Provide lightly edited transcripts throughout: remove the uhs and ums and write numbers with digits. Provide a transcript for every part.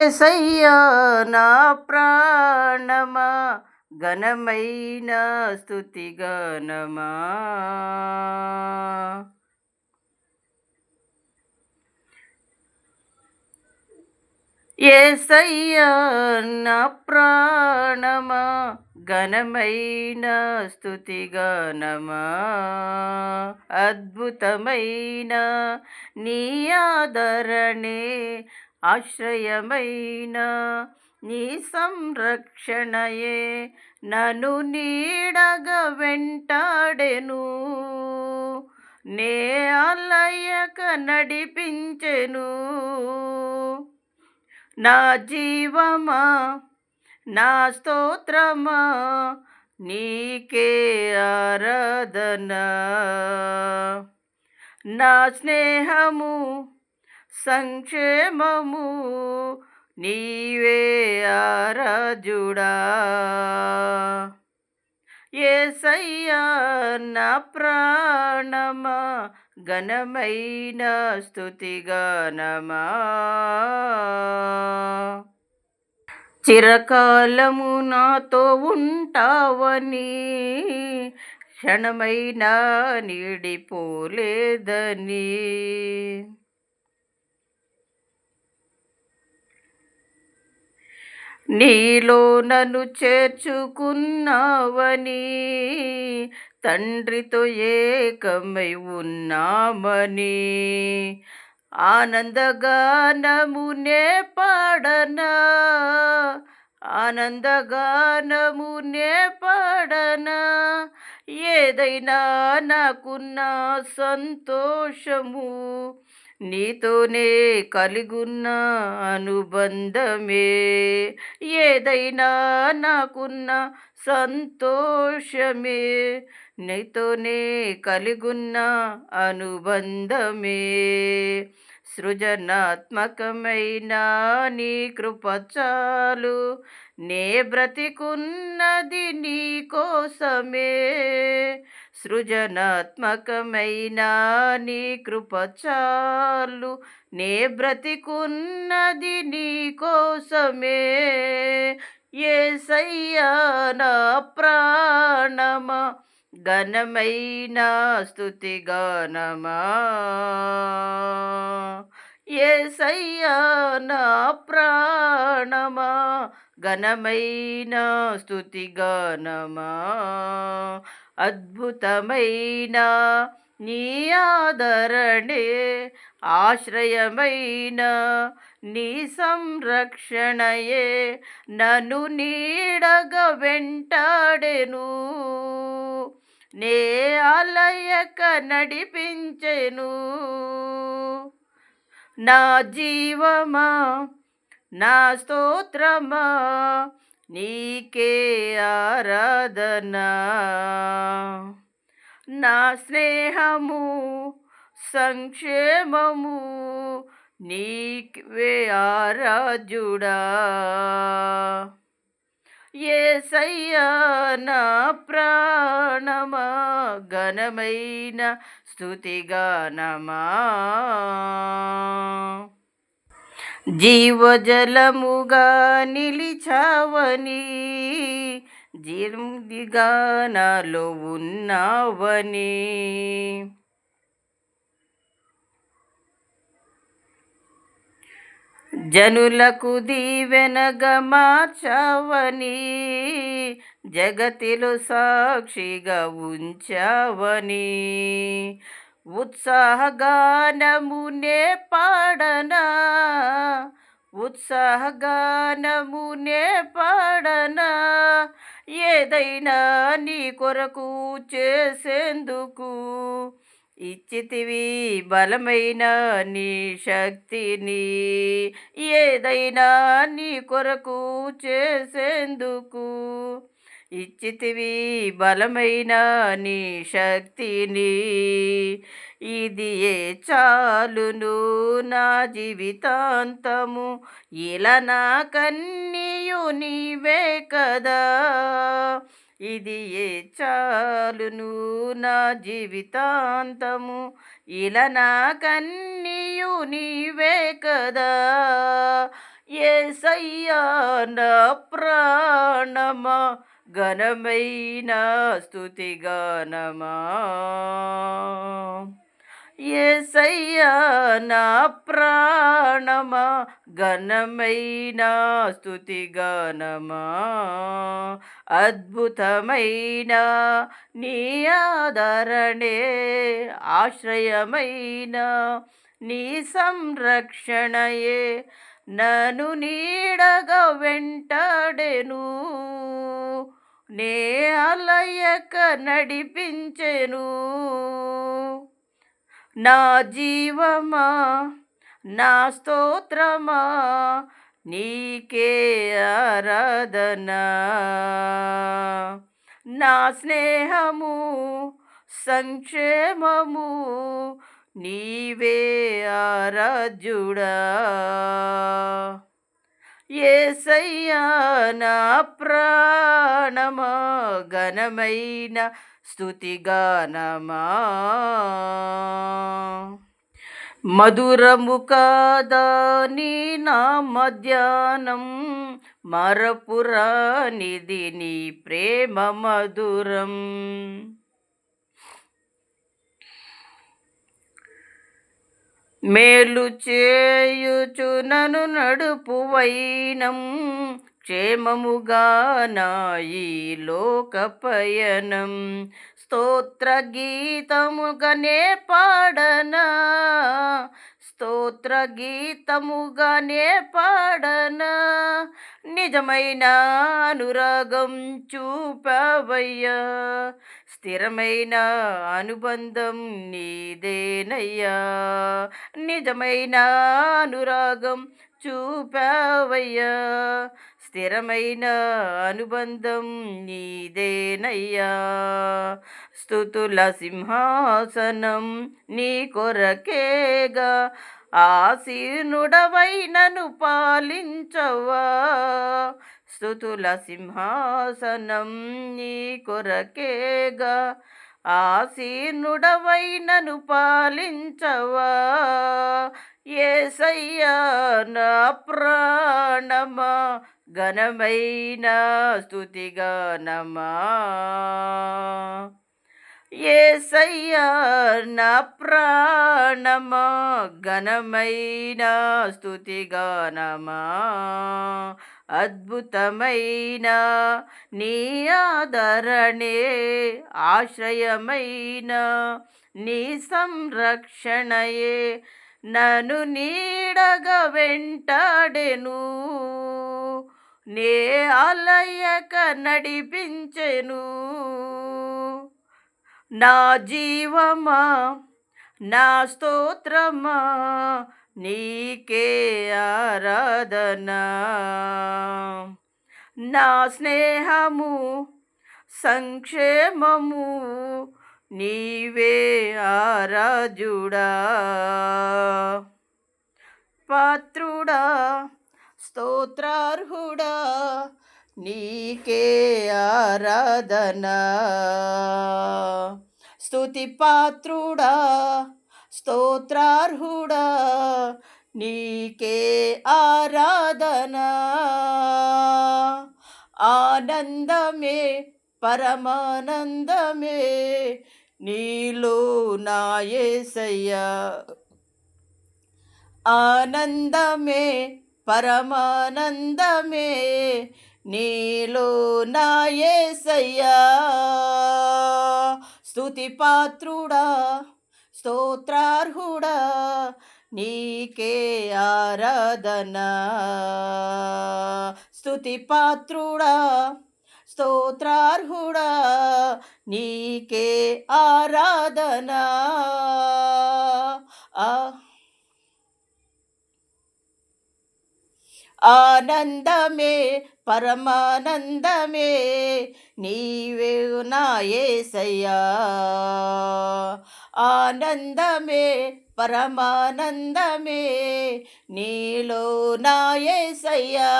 యేసయ్యా నా ప్రాణమా ఘనమైన స్తుతి గానమా. యేసయ్యా నా ప్రాణమా ఘనమైన స్తుతి గానమా. అద్భుతమైన నీ ఆదరణే ఆశ్రయమైన నీ సంరక్షణయే నన్ను నీడగా వెంటాడెను. నే అలయక నడిపించెను. నా జీవమా నా స్తోత్రమా నీకే ఆరాధన. నా స్నేహము సంక్షేమము నీవే ఆరాజుడా. యేసయ్యా నా ప్రాణమా ఘనమైన స్తుతి గానమా. చిరకాలము నాతో ఉంటావని క్షణమైనా నీడిపోలేదని. నీలో నన్ను చేర్చుకున్నావని తండ్రితో ఏకమై ఉన్నామని ఆనందగానమునే పాడనా. ఆనందగానమునే పాడనా. ఏదైనా నాకున్న సంతోషము నీతోనే కలిగున్న అనుబంధమే. ఏదైనా నాకున్న సంతోషమే నీతోనే కలిగున్న అనుబంధమే. సృజనాత్మకమైన నీ కృప చాలు, నే బ్రతికున్నది నీ కోసమే. సృజనాత్మకమైన నీ కృప చాలు, నే బ్రతికున్నది నీ కోసమే. యేసయ్యా నా ప్రాణమా ఘనమైన స్తుతి గానమా. యేసయ్యా నా ప్రాణమా ఘనమైన స్తుతి గానమా. అద్భుతమైన నీ ఆదరణే ఆశ్రయమైన నీ సంరక్షణయే నన్ను నీడగా వెంటాడెను. నే అలయక నడిపించెను. నా జీవమా నా స్తోత్రమా నీకే ఆరాధన. నా స్నేహము సంక్షేమము నీవే ఆరాజుడా. యేసయ్యా నా ప్రాణమా ఘనమైన స్తుతిగానమా. జీవజలముగా నిలిచావని జీర్దిగా నాలో ఉన్నావని. జనులకు దీవెనగా మార్చావని జగతిలో సాక్షిగా ఉంచావని. ఉత్సాహగానమునే పాడనా. ఉత్సాహగానమునే పాడనా. ఏదైనా నీ కొరకు చేసేందుకు ఇచ్చితివి బలమైన నీ శక్తిని. ఏదైనా నీ కొరకు చేసేందుకు ఇచ్చితివి బలమైన నీ శక్తిని. ఇది ఏ చాలును నా జీవితాంతము, ఇలా నా కన్నీయు నీవే కదా. ఇది ఏ చాలును నా జీవితాంతము, ఇలా నా కన్నీయు నీవే కదా. యేసయ్యా నా ప్రాణమా ఘనమైన స్తుతిగానమా. యేసయ్యా నా ప్రాణమా ఘనమైన స్తుతిగానమా. అద్భుతమైన నీ ఆదరణే ఆశ్రయమైన నీ సంరక్షణయే నన్ను నీడగా వెంటాడెను, నే అలయక నడిపించెను. నా జీవమా నా స్తోత్రమా నీకే ఆరాధన. నా స్నేహము సంక్షేమము నీవే ఆరాధ్యుడా. యేసయ్యా నా ప్రాణమా ఘనమైన స్తుతిగానమా. మధురము కాదా నీ నా మధ్యాహ్నం, మరపురానిది నీ ప్రేమ మధురం. మేలు చేయుచు నన్ను నడుపు వైనం, క్షేమముగా నా ఈ లోక పయనం. స్తోత్ర గీతముగానే పాడనా, స్తోత్ర గీతముగానే పాడనా. నిజమైన అనురాగం చూపవయ్యా, స్థిరమైన అనుబంధం నీదేనయ్యా. నిజమైన అనురాగం చూపవయ్యా, స్థిరమైన అనుబంధం నీదేనయ్యా. స్తుతుల సింహాసనం నీ కొరకేగా, ఆసీనుడవై నన్ను పాలించవా. స్తుతుల సింహాసనం నీ కొరకేగా, ఆసీనుడవై నన్ను పాలించవా. యేసయ్యా నా ప్రాణమా ఘనమైన స్తుతిగానమా. యేసయ్యా నా ప్రాణమా ఘనమైన స్తుతిగానమా. అద్భుతమైన నీ ఆదరణే ఆశ్రయమైన నీ సంరక్షణయే నన్ను నీడగా వెంటాడెను, నే అలయక నడిపించెను. నా జీవమా నా స్తోత్రమా నీకే ఆరాధన. నా స్నేహము సంక్షేమము నీవే ఆరాధ్యుడా. పాత్రుడా స్తోత్రార్హుడా నీకే ఆరాధన. స్తుతి పాత్రుడా స్తోత్రార్హుడా నీకే ఆరాధన. ఆనందమే పరమానందమే నీలో నా యేసయ్యా. ఆనందమే పరమానందమే నీలో నా యేసయ్యా. స్తుతి పాత్రుడా స్తోత్రార్హుడా నీకే ఆరాధన. స్తుతి పాత్రుడా స్తోత్రార్హుడా నీకే ఆరాధన. ఆనందమే పరమానందమే నీవే నా యేసయ్యా. ఆనందమే పరమానందమే నీలో నా యేసయ్యా.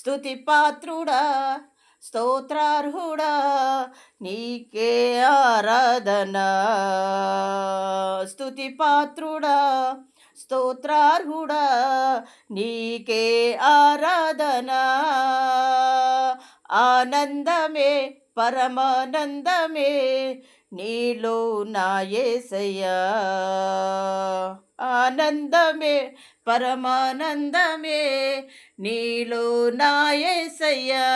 స్తుతి పాత్రుడా స్తోత్రార్హుడా నీకే ఆరాధన. స్తుతి పాత్రుడా స్తోత్రార్హుడా నీకే ఆరాధన ఆనందమే పరమానందమే నీలో నా యేసయ్యా ఆనందమే పరమానందమే నీలో నా యేసయ్యా